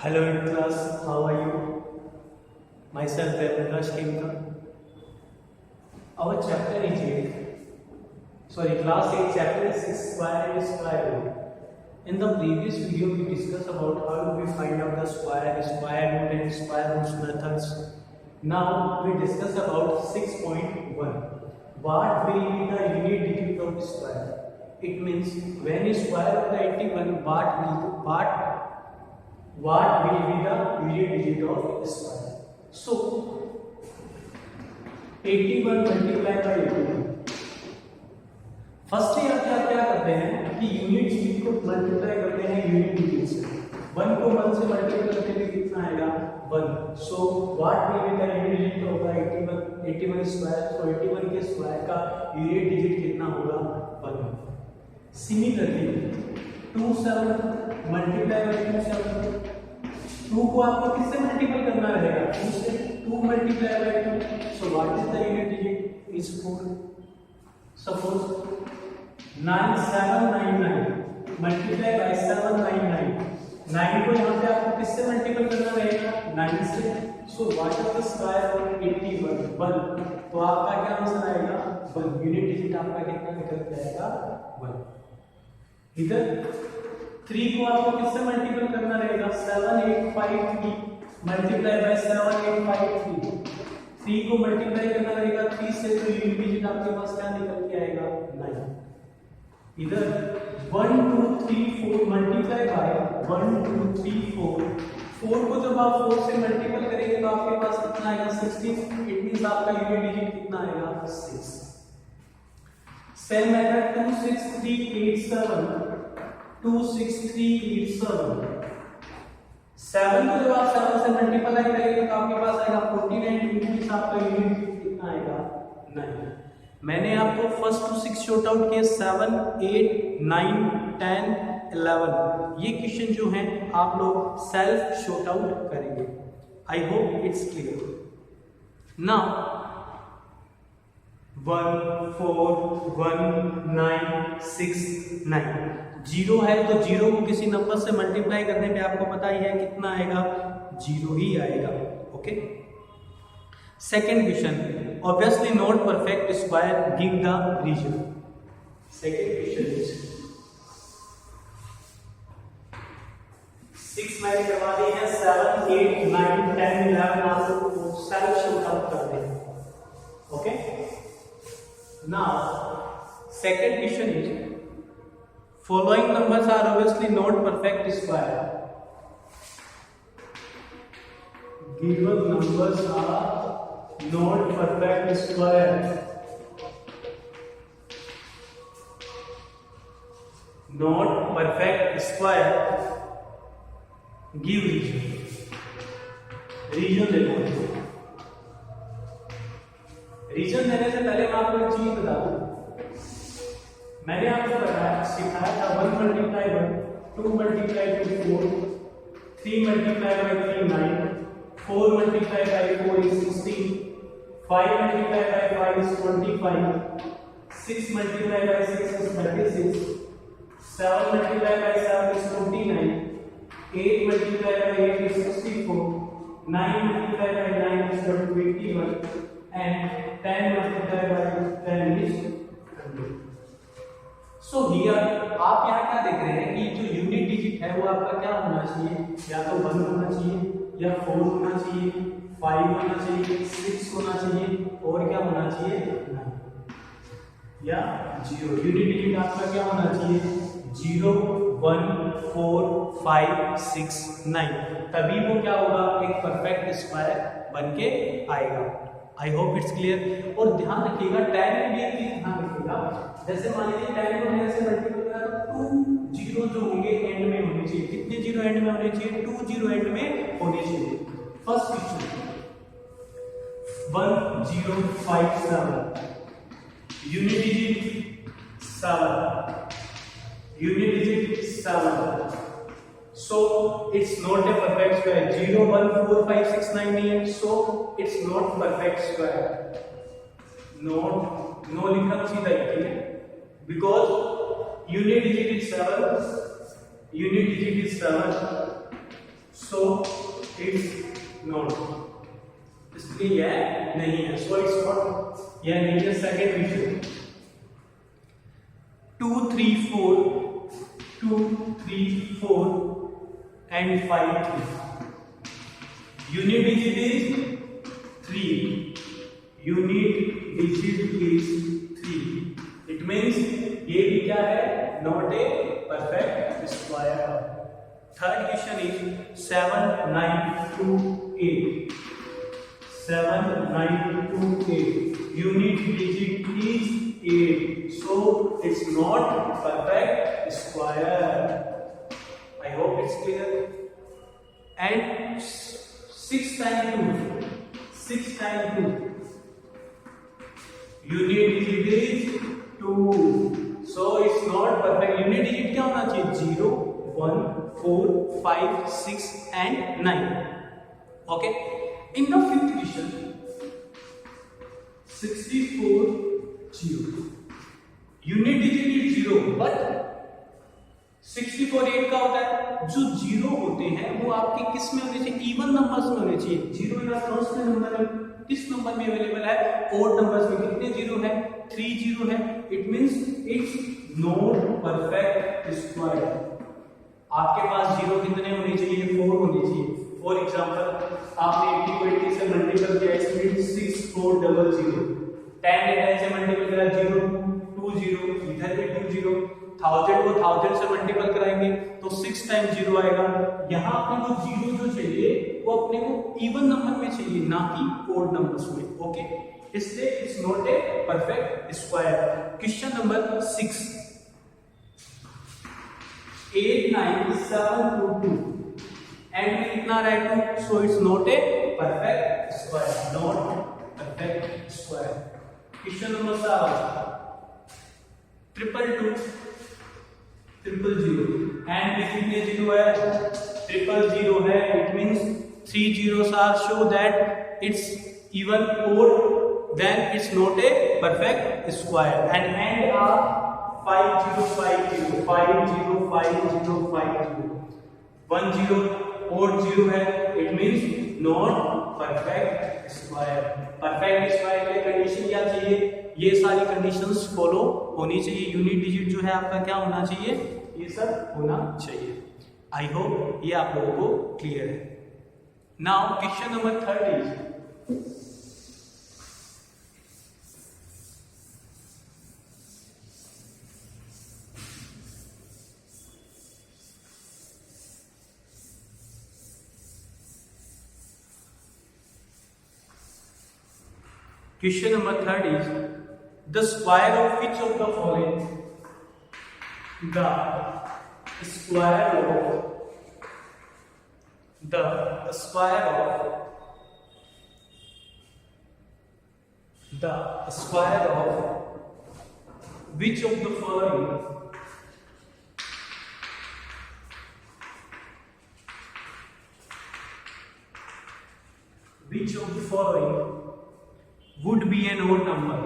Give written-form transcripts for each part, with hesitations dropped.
Hello in class, how are you? Myself Devandrash Kemka. Our chapter is 8, class 8, chapter is 6, square and square root. In the previous video, we discussed about how do we find out the square root and square roots methods. Now we discuss about 6.1. What will be the unit digit of square? It means when you square of the 81, what will be the unit digit of square? So 81 multiplied by 81. First ही आप क्या करते हैं कि unit digit को multiply करते हैं unit digit से। 1 को 1 से मल्टीप्लाई करने पे कितना आएगा 1। So what will be the unit digit होगा 81 स्क्वायर। तो 81 के स्क्वायर का यूनिट डिजिट कितना होगा 1। सिमिलरली 27 मल्टीप्लाई बाय 27, 2 को आपको किससे मल्टीप्लाई करना रहेगा 2 से। 2 multiply by 2, so what is the unit digit is 4। Suppose 9799 multiply by 799, 9 को यहाँ पे आपको किससे मल्टीप्लाई करना रहेगा 9 से। So what is the square of 81 1। तो आपका क्या आंसर आएगा 1। यूनिट डिजिट आपका कितना निकल जाएगा 1। इधर 3 को आपको किससे मल्टीप्लाई करना रहेगा 7853 मल्टीप्लाई बाय 7853, 3 को मल्टीप्लाई करना रहेगा 3 से। तो यूनिट डिजिट आपके पास क्या निकल के आएगा 9। इधर 1 2 3 4 मल्टीप्लाई बाय 1 2 3 4, 4 को जब आप 4 से मल्टीप्लाई करेंगे तो आपके पास कितना आएगा 16। इट मींस आपका यूनिट डिजिट कितना आएगा 6। सेम मेथड 26387 26387, 7 को जब आप 7 से मल्टीप्लाई करेंगे तो आपके पास आएगा 49। मींस आपका यूनिट कितना आएगा 9। मैंने आपको फर्स्ट टू 6 शॉर्ट आउट किए 7 8 9 10 11। ये क्वेश्चन जो हैं आप लोग सेल्फ शॉर्ट आउट करेंगे। I hope it's clear. Now 1 4 1 9 6 9, 0 है तो 0 को किसी नंबर से मल्टीप्लाई करने पे आपको पता ही है कितना आएगा 0 ही आएगा। Okay. Second question, obviously not perfect square give the reason. Second question is 6 मैंने करवा दी है, 7 8 9 10 11 आप लोग सेल्फ शॉर्ट आउट कर दें। Okay. Now second question is following numbers are obviously not perfect square. Given numbers are not perfect square. Not perfect square. Give region. Region देखो। Reason देने से पहले मैं आपको एक चीज बता दूं। मैंने आपको सिखाया था 1 multiply by 2 multiply by 4, 3 multiply by 3 9, 4 multiply by 4 is 16, 5 multiply by 5 is 25, 6 multiply by 6 is 36, 7 multiply by 7 is 49, 8 multiply by 8 is 64, 9 multiply by 9 is 21, and 10 multiply by 10 is 100। So here आप यहाँ क्या देख रहे हैं कि जो यूनिट डिजिट है वो आपका क्या होना चाहिए, या तो 1 होना चाहिए, या 4 होना चाहिए, 5 होना चाहिए, 6 होना चाहिए, और क्या होना चाहिए 9 या 0। यूनिट डिजिट आपका क्या होना चाहिए 0 1 4 5 6 9, तभी वो क्या होगा एक परफेक्ट स्क्वायर बन के आएगा। I hope it's clear. और ध्यान रखिएगा 10 में भी एक चीज ध्यान रखिएगा, जैसे मान लीजिए 10 को मैंने ऐसे मल्टीप्लाई किया तो 2 जीरो जो होंगे एंड में होने चाहिए। कितने जीरो एंड में होने चाहिए 2 जीरो एंड में होने चाहिए। First question 1057, unit digit 7, unit digit 7। So it's not a perfect square. 0 1 4 5 6 9 नहीं है, so it's not perfect square. Not no लिखना सीधा ही है, because unit digit is 7, unit digit is 7, so it's not, इसलिए यह नहीं है, सो इट्स नॉट, यह नहीं है। Second question 2 3 4 2 3 4 and 5 3, unit digit is 3, unit digit is 3, it means ये भी क्या है, not a perfect square. Third question is 7 9 2 8, 7 9 2 8, unit digit is 8, so it's not perfect square. I hope it's clear. And 6 time 2, 6 time 2, unit digit is 2, so it's not perfect। Unit digit क्या होना चाहिए, 0 1 4 5 6 and 9। okay, in the fifth question 64 0, unit digit is 0, but 64 8 का होता है, जो 0 होते हैं वो आपके किस में होने चाहिए, इवन नंबर्स में होने चाहिए। 0 इन कांस्टेंट नंबर है, किस नंबर में अवेलेबल है, ओड नंबर्स में। कितने 0 है, 3 0 है, it means it's not perfect square. आपके पास 0 कितने होने चाहिए, 4 होने चाहिए। फॉर एग्जांपल आपने 80 को 80 से मल्टीपल किया, इट मींस 6400, 10 ने 10 से मल्टीपल करा 0 2 0, इधर भी 2 0, 1000 को 1000 से मल्टीपल कराएंगे तो 6 टाइम 0 आएगा। यहाँ अपने को 0 जो चाहिए वो अपने को इवन नंबर में चाहिए, ना कि ओड नंबर्स में। ओके, इसलिए it's not a perfect square. Question number 6, 8 9 7 2 2 and में कितना right, so it's not a perfect square, not perfect square. Question number 7, 2 2 0 and में कितने 0 है, 0 है, it means 3 zeros are show that it's even or then it's not a perfect square। and are 5 0 5 0 5 0 5 0 5 0, 1 0 odd 0 है, it means not perfect square। perfect square के condition क्या चाहिए, ये सारी कंडीशंस फॉलो होनी चाहिए। यूनिट डिजिट जो है आपका क्या होना चाहिए, ये सब होना चाहिए। आई होप ये आप लोगों को क्लियर है। Now question number 3 is Question number 3 is the square of which of the following, the square of which of the following would be an odd number,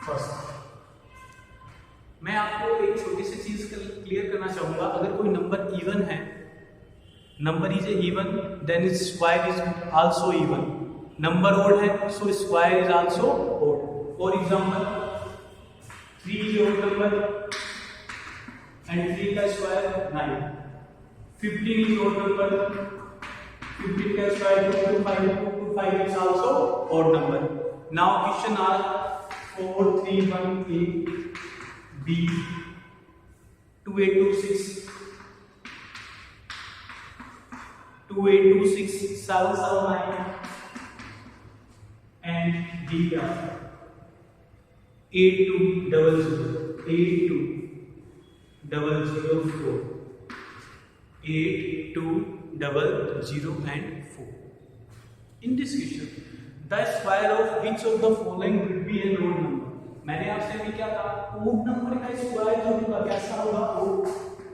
first मैं आपको एक छोटी सी चीज क्लियर करना चाहूंगा। अगर कोई नंबर इवन है, number is even, then its square is also even. Number odd है, so square is also odd. For example 3 is odd number and 3 का स्क्वायर 9, 15 is odd number, 15 का square 225 is also odd number। Now question are 4 3 1 A, B 2 8 2 6, 2 8 2 6 7 7 9 and D 8 2 0 0 8 2 0 0 4, 8 2 0 0 and 4। In this question, the square of which of the following will be an odd number? मैंने आपसे भी क्या कहा, odd number का square जो होगा कैसा होगा, odd,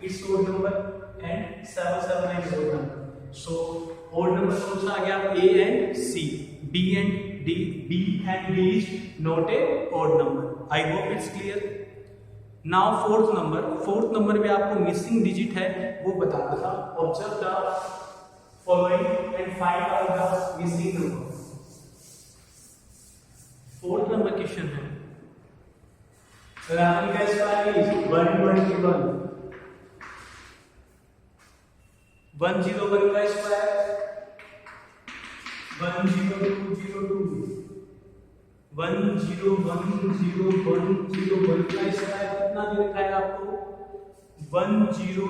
it's odd number and 7 7 9 is odd number। So odd number कौन सा आ गया, A and C, B and D and D is not a odd number. I hope it's clear. Now fourth number में आपको missing digit है वो बताना था. Observe the following and find out the missing number. Fourth number question है 11 का square is 121. 101 का square 10202. 1010101 का स्क्वायर कितना दे रखा है आपको 102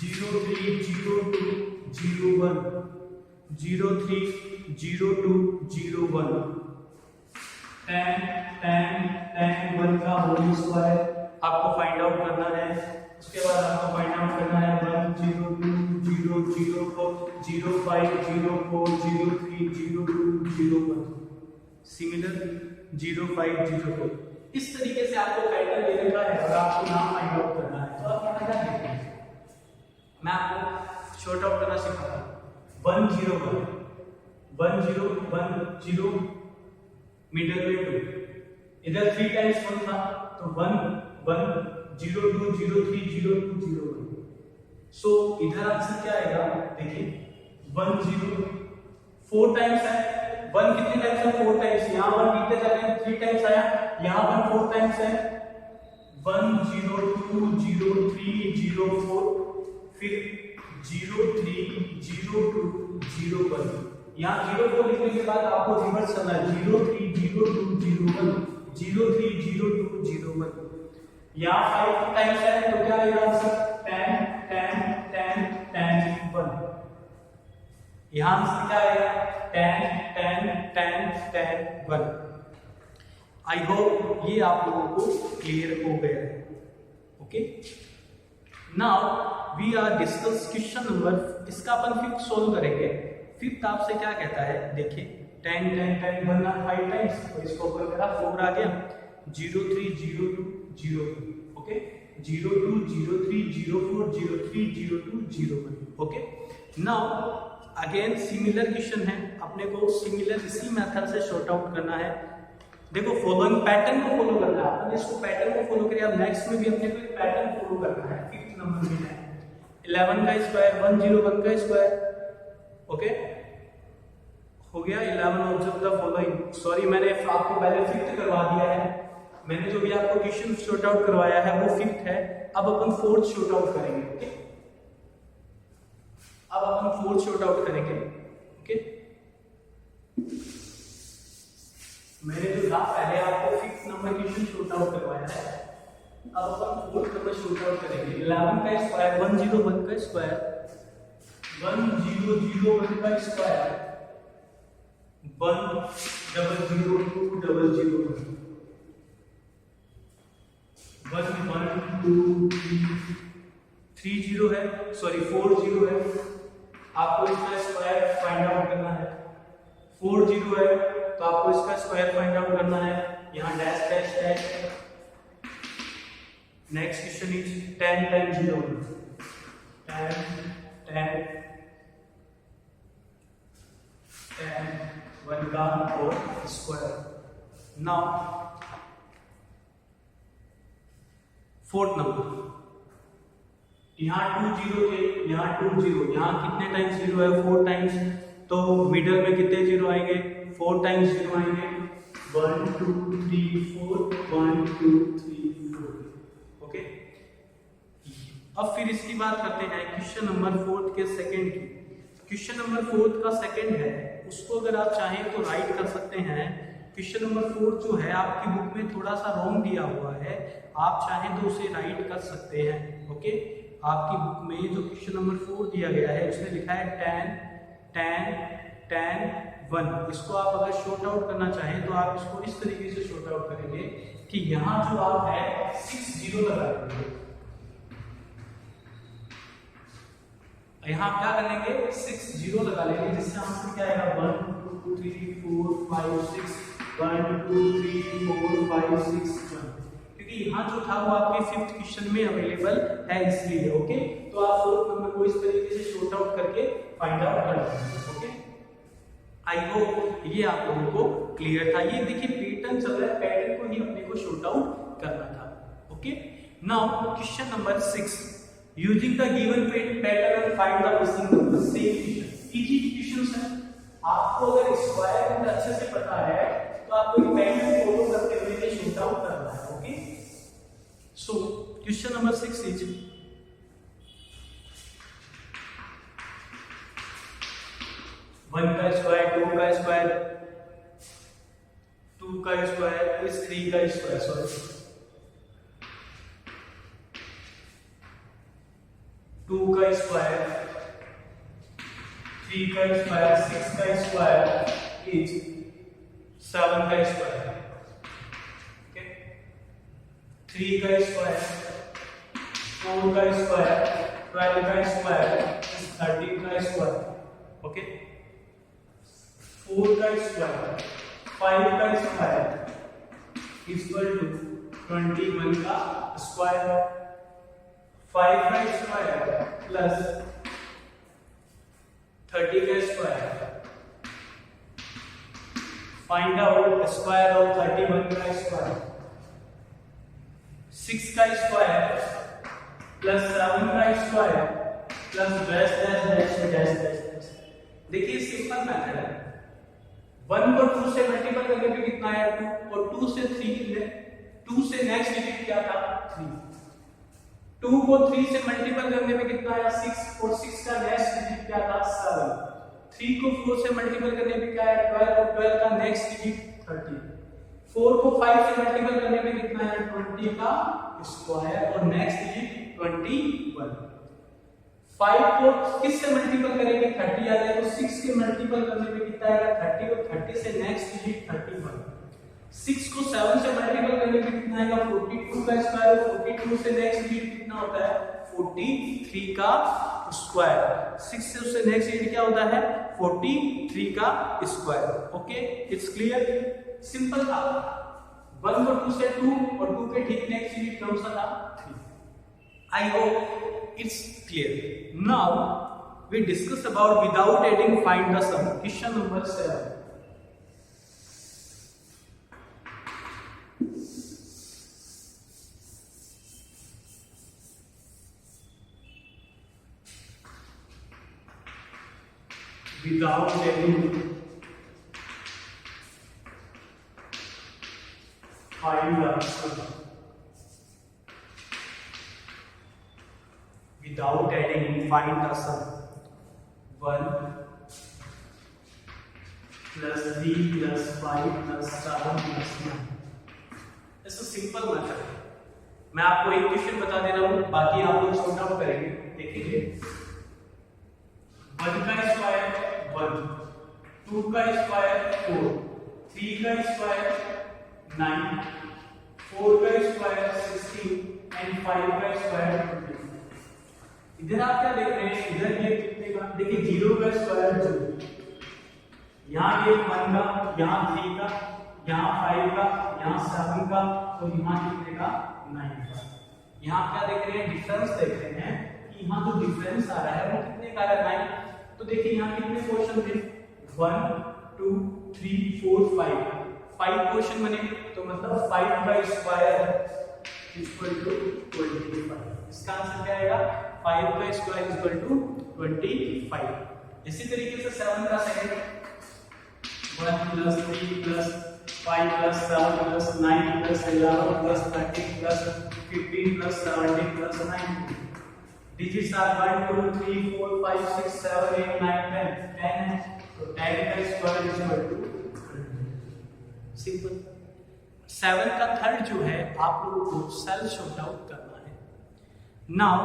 030201 030201 10 1 का होल स्क्वायर आपको फाइंड आउट करना है. उसके बाद आपको फाइंड आउट करना है 1020004030201 सिमिलर 0504. इस तरीके से आपको पैटर्न दे रखा है और आपको नाम फाइंड आउट करना है. तो आप यहाँ क्या देखते हैं, मैं आपको शॉर्ट आउट करना सिखाता हूँ. 101 मिडल में 2, इधर 3 टाइम्स 1 था तो 11020302001. सो इधर आंसर क्या आएगा देखिए 4 टाइम्स है. 1 कितने टाइम्स है 4 टाइम्स. यहाँ 1 कितने जाते हैं 3 टाइम्स आया. यहाँ 1 4 टाइम्स है 1020304 फिर 030201. यहाँ 04 लिखने के बाद आपको रिवर्स करना है 030201 030201. यहाँ 5 टाइम्स है तो क्या आएगा आंसर 10 10 10 10 1. यहाँ आंसर क्या आएगा 10 10 10 10 1. आई होप ये आप लोगों को क्लियर हो गया है. Okay, now we are discuss question number. इसका अपन फिफ्थ सोल्व करेंगे. फिफ्थ आपसे क्या कहता है देखिए 10 10 10 बनना 5 टाइम्स तो इसको ऊपर करा 4 आ गया 030202. Okay 020304030201. Okay, now again similar question है. अपने को सिमिलर इसी मेथड से शॉर्ट आउट करना है. देखो फॉलोइंग पैटर्न को फॉलो करना है. अपन इसको पैटर्न को फॉलो करें. अब नेक्स्ट में भी अपने को एक पैटर्न फॉलो करना है. फिफ्थ नंबर में है 11 का स्क्वायर 101 का स्क्वायर. ओके हो गया 11. Observe the following. सॉरी मैंने आपको पहले फिफ्थ करवा दिया है. मैंने जो भी आपको क्वेश्चन शॉर्ट आउट करवाया है वो फिफ्थ है. अब अपन फोर्थ शॉर्ट आउट करेंगे. ओके अब अपन फोर्थ शॉर्ट आउट करेंगे. ओके मैंने जो था पहले आपको fifth number question short out करवाया है. अब अपन फोर्थ नंबर शॉर्ट आउट करेंगे. 11 का स्क्वायर 101 का स्क्वायर 1001 का स्क्वायर 100200 30 है सॉरी 40 है. आपको इसका स्क्वायर फाइंड आउट करना है. 40 है तो आपको इसका स्क्वायर फाइंड आउट करना है. यहाँ dash dash dash. Next question is 10 times 0 10 10 10 1 का और स्क्वायर. नाउ फोर्थ नंबर यहाँ 2 0 थे यहाँ 2 0. यहाँ कितने टाइम्स 0 है 4 टाइम्स. तो मिडल में कितने 0 आएंगे 4 टाइम्स 0 आएंगे 1 2 3 4 1 2 3 4. ओके अब फिर इसकी बात करते हैं क्वेश्चन नंबर 4 के सेकंड की. क्वेश्चन नंबर 4 का सेकंड है उसको अगर आप चाहें तो राइट कर सकते हैं. क्वेश्चन नंबर 4 जो है आपकी बुक में थोड़ा सा रॉन्ग दिया हुआ है. आप चाहें तो उसे राइट कर सकते हैं. ओके आपकी बुक में जो क्वेश्चन नंबर 4 दिया गया है उसमें लिखा है 10 10 10 1. इसको आप अगर शॉर्ट आउट करना चाहें तो आप इसको इस तरीके से शॉर्ट आउट करेंगे कि यहाँ जो आप है 6 0 लगा देंगे. यहाँ क्या करेंगे 6 0 लगा लेंगे जिससे आंसर क्या आएगा 1 2 3 4 5 6 1 2 3 4 5 6 1. क्योंकि यहाँ जो था वो आपके फिफ्थ क्वेश्चन में अवेलेबल है इसलिए. ओके तो आप फोर्थ नंबर को इस तरीके से शॉर्ट आउट करके फाइंड आउट कर लेंगे. ओके आई होप ये आप लोगों को क्लियर था। ये देखिए पैटर्न चल रहा है, पैटर्न को ही अपने को शॉर्ट आउट करना था। Okay, now question number 6, using the given pattern find the missing number. Same question, easy questions है। आपको अगर स्क्वायर में अच्छे से पता है तो आपको एक पैटर्न फॉलो करते हुए ये शॉर्ट आउट करना है। Okay, so question number 6 is 1 का स्क्वायर, 2 का स्क्वायर, 2 का स्क्वायर इज 3 का स्क्वायर, सॉरी 2 का स्क्वायर, 3 का स्क्वायर, 6 का स्क्वायर इज 7 का स्क्वायर। ओके, 3 का स्क्वायर, 4 का स्क्वायर, 12 का स्क्वायर इज 13 का स्क्वायर। ओके, 4 का स्क्वायर, 5 का स्क्वायर इक्वल टू 21 का स्क्वायर, 5 का स्क्वायर प्लस 30 का square. Find out square of 31 का स्क्वायर। 6 का स्क्वायर प्लस 7 का square plus dash dash dash dash dash. देखिए सिंपल मेथड है। 1 को 2 से मल्टीपल करने पे कितना आया 2, और 2 से 3 2 से नेक्स्ट डिजिट क्या था 3। 2 को 3 से मल्टीपल करने पे कितना आया 6, और 6 का नेक्स्ट डिजिट क्या था 7। 3 को 4 से मल्टीपल करने पे क्या आया 12, और 12 का नेक्स्ट डिजिट 30। 4 को 5 से मल्टीपल करने पे कितना आया 20 का स्क्वायर, और नेक्स्ट डिजिट 21। 5 को किस से मल्टीपल करेंगे 30 आ जाए, तो 6 के मल्टीपल करने पे कितना आएगा 30, और 30 से नेक्स्ट डिजिट 31। 6 को 7 से मल्टीपल करने पे कितना आएगा 42 का स्क्वायर, और 42 से नेक्स्ट डिजिट कितना होता है 43 का स्क्वायर। 6 से उससे नेक्स्ट डिजिट क्या होता है 43 का square. Okay, it's clear, simple था। 1 को 2 से 2, और 2 के ठीक नेक्स्ट डिजिट कौन सा था 3। I hope it's clear. Now we discuss about without adding find the sum. Question number 7. Without adding find the sum. Without adding find the sum. 1 plus 3 plus 5 plus 7 plus 9. ऐसा simple method है। मैं आपको एक question बता दे रहा हूं, बाकी आप लोग सॉर्ट आउट करेंगे। देखिए 1 का स्क्वायर 1, 2 का स्क्वायर 4, 3 का स्क्वायर 9, 4 का स्क्वायर 16 एंड 5 का स्क्वायर 20। इधर आप क्या देख रहे हैं, इधर ये कितने का, देखिए 0 का स्क्वायर 0, यहाँ ये 1 का, यहाँ 3 का, यहाँ 5 का, यहाँ 7 का, और यहाँ कितने का 9 का। यहाँ क्या देख रहे हैं, डिफरेंस देख रहे हैं कि यहाँ जो डिफरेंस आ रहा है वो कितने का है 9। तो देखिए यहाँ कितने पोर्शन थे 1 2 3 4 5 पोर्शन बने, तो मतलब 5 का स्क्वायर इक्वल टू 25। इसका आंसर क्या आएगा 5 का स्क्वायर इक्वल टू 25। इसी तरीके से 7 का second 1 plus 3 plus 5 plus 7 plus 9 plus 11 plus 13 plus 15 plus 17 plus 19। Digits are 1 2 3 4 5 6 7 8 9 10 है, तो 10 का स्क्वायर इक्वल टू सिंपल। 7 का थर्ड जो है आप लोगों को सेल शॉर्ट आउट करना है। नाउ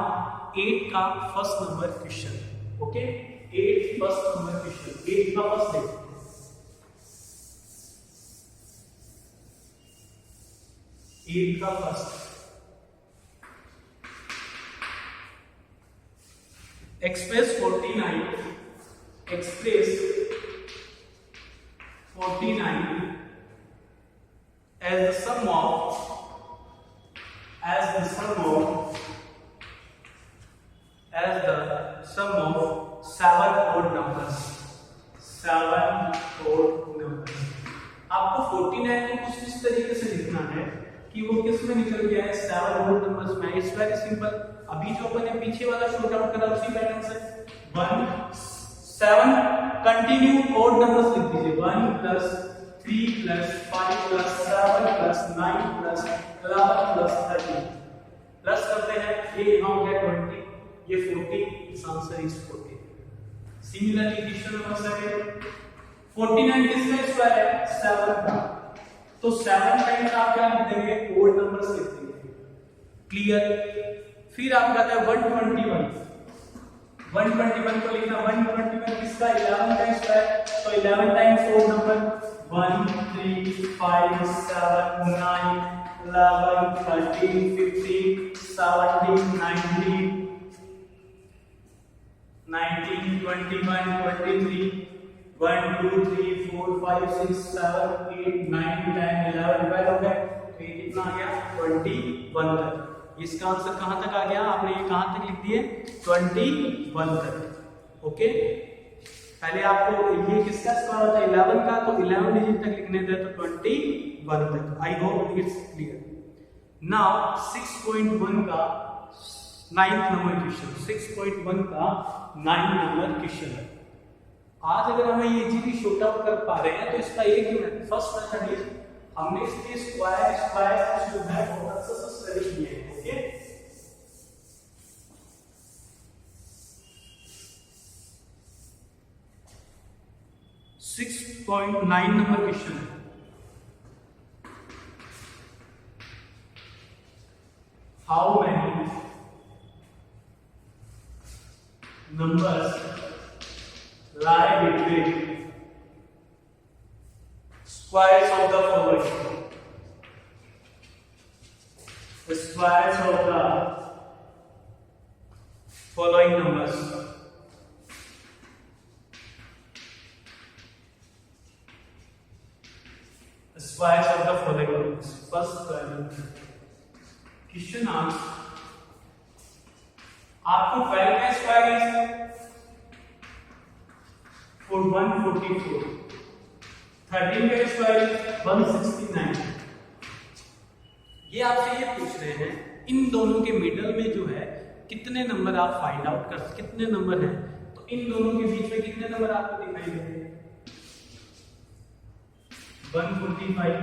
8 का first number question. Okay, 8 first number question, 8 का फर्स्ट देखो। एट का first express 49 as the sum of 7 odd numbers 7 odd number. आपको 49 को कुछ इस तरीके से लिखना है कि वो किस में निकल गया है 7 ओड नंबर्स में। It's very simple. अभी जो अपन ने पीछे वाला शॉर्ट आउट करा उसी पैटर्न से 1 7 कंटिन्यू ओड नंबर्स लिख दीजिए। 1 plus 3 plus 5 plus 7 plus 9 plus 11 plus 13 plus करते हैं। ये यहां हो गया 20, ये 40, इस answer is 40। Similarly question number 7 49 किसका स्क्वायर है 7 का, तो 7 टाइम्स आप क्या लिख देंगे ओड नंबर्स लिख देंगे। क्लियर। फिर आप कहते हैं 121 को लिखना 121 किसका 11 का स्क्वायर, तो 11 टाइम्स ओड नंबर 1 3 5 7 9 11 13 15 17 19 21 23 1 2 3 4 5 6 7 8 9 10 11 12 हो गए। तो ये कितना आ गया 21 तक। इसका आंसर कहां तक आ गया, आपने ये कहां तक लिख दिए 21 तक। ओके, पहले आपको ये किसका स्क्वायर होता है 11 का, तो 11 डिजिट तक लिखने थे तो 21 तक। I hope it's clear. Now 6.1 का 9th नंबर क्वेश्चन, 6.1 का 9 नंबर क्वेश्चन है। आज अगर हमें ये इजीली शॉर्ट आउट कर पा रहे हैं तो इसका एक ही मेथड, फर्स्ट मेथड इज हमने इसके स्क्वायर जो है बहुत अच्छे से स्टडी किए हैं। ओके, सिक्स 9 नंबर क्वेश्चन है। How many numbers lie between squares of the following. The squares of the following numbers. The squares of the following numbers. First question asks, आपको 12 का स्क्वायर इज 144, 13 का square is 169। ये आपसे ये पूछ रहे हैं इन दोनों के मिडल में जो है कितने नंबर आप फाइंड आउट कर, कितने नंबर हैं, तो इन दोनों के बीच में कितने नंबर आपको दिखाई देंगे 145,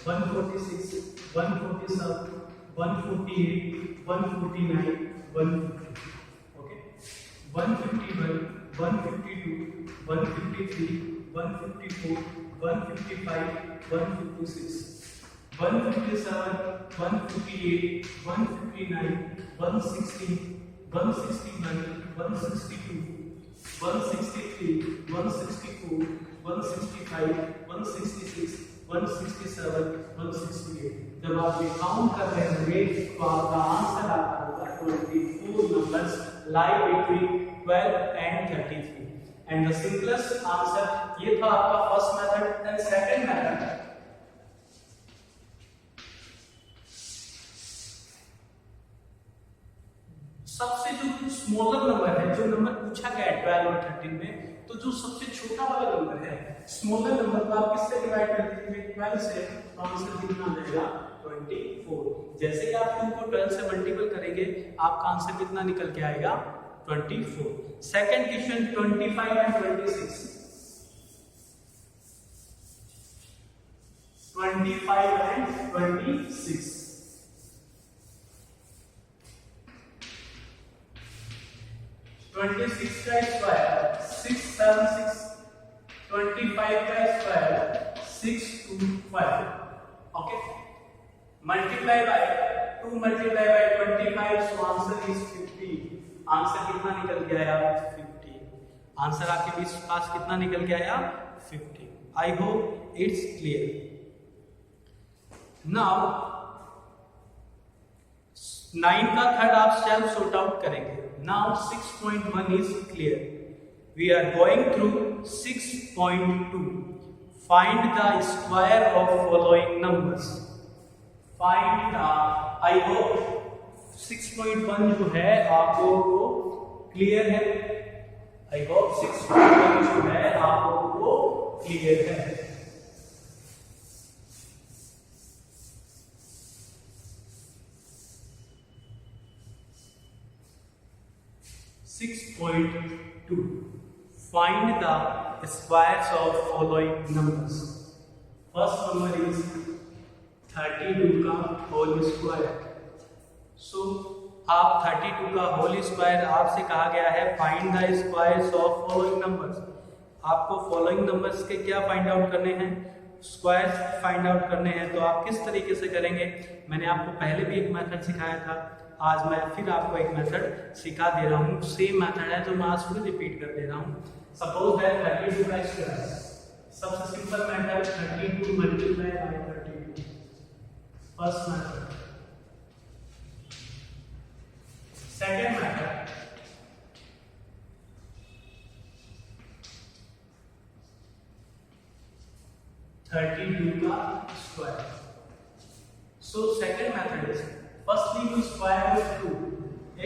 146, 147, 148, 149, 150. Okay, 151, 152, 153, 154, 155, 156, 157, 158, 159, 160, 161, 162, 163, 164, 165, 166, 167, 168। जब आप ये काउंट कर रहे होंगे तो आपका आंसर आता होगा 24 numbers lie between 12 and 33। And the simplest answer ये था आपका first method. And second method, सबसे जो स्मॉलर नंबर है, जो नंबर पूछा गया है 12 और 13 में, तो जो सबसे छोटा वाला नंबर है स्मॉलर नंबर को आप किससे डिवाइड कर दीजिए 12 से, तो आंसर कितना आ जाएगा 24। जैसे ही आप 2 को 12 से मल्टीपल करेंगे आपका आंसर कितना निकल के आएगा 24। Second question 25 and 26, 25 and 26। 26 का स्क्वायर 676, 25 का square 625। Okay, multiply by 2 multiply by 25, so answer is 50। Answer कितना निकल के आया 50। आंसर आपके पास कितना निकल के आया 50। I hope it's clear. Now 9 का थर्ड आप सेल्फ सॉर्ट आउट करेंगे। Now 6.1 is clear. We are going through 6.2. Find the square of following numbers. Find the, I hope 6.1 जो है आप लोगों को क्लियर है। आई होप 6.1 जो है आप लोगों को क्लियर है। (6.2) Find the squares of following numbers. First number is 32 का होल स्क्वायर। सो आप 32 का होल स्क्वायर, आपसे कहा गया है find the squares of following numbers. आपको फॉलोइंग नंबर्स के क्या फाइंड आउट करने हैं? स्क्वायर्स फाइंड आउट करने हैं। तो आप किस तरीके से करेंगे? मैंने आपको पहले भी एक मेथड सिखाया था, आज मैं फिर आपको एक मेथड सिखा दे रहा हूँ। सेम मेथड है तो मैं आज फिर रिपीट कर दे रहा हूँ। सपोज है 32 का स्क्वायर, सबसे simple method 32 multiply by 32, first method. Second method 32 का square. So second method is firstly we square is 2,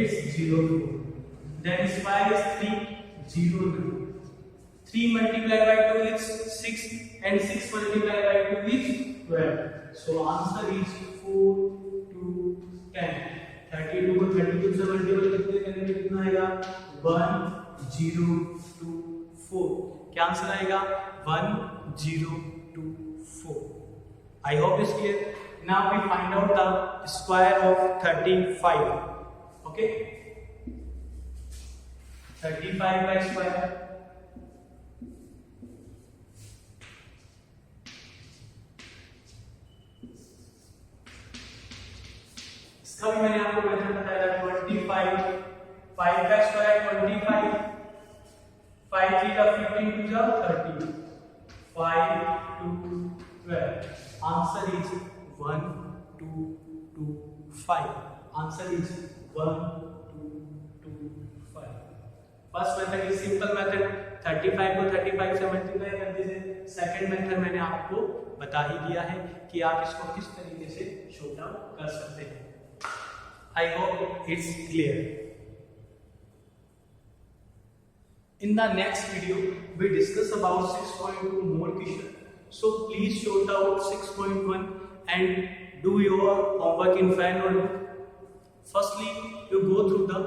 it's 0 2, then square is 3 0 2, 3 multiplied by 2 is 6 and 6 multiplied by 2 is 12, so answer is 4 2 10। 32 को 32 से multiply करते करेंगे कितना आएगा? 1 0 2 4। क्या answer आएगा? 1 0 2 4। I hope it's clear. Now we find out the square of 35. Okay, 35 का square, इसका भी मैंने आपको मेथड बताया था। 25 5 का स्क्वायर 25, 5 3 का 15 2 जा 30, 5 2 12। Answer is 1 2 2 5। Answer is 1 2 2 5। First method is simple method, 35 को 35 से मल्टीप्लाई कर दीजिए। सेकंड मेथड मैंने आपको बता ही दिया है कि आप इसको किस तरीके से शॉर्ट आउट कर सकते हैं। I hope it's clear. In the next video, we discuss about 6.2 more question. So please sort out 6.1 and do your homework in fan notebook. Firstly, you go through the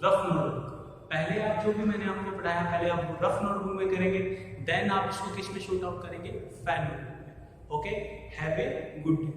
rough notebook. पहले आप जो भी मैंने आपको पढ़ाया पहले आप rough notebook में करेंगे, देन आप इसको किस में शॉर्ट आउट करेंगे? फैन नोटबुक में। Okay, have a good day.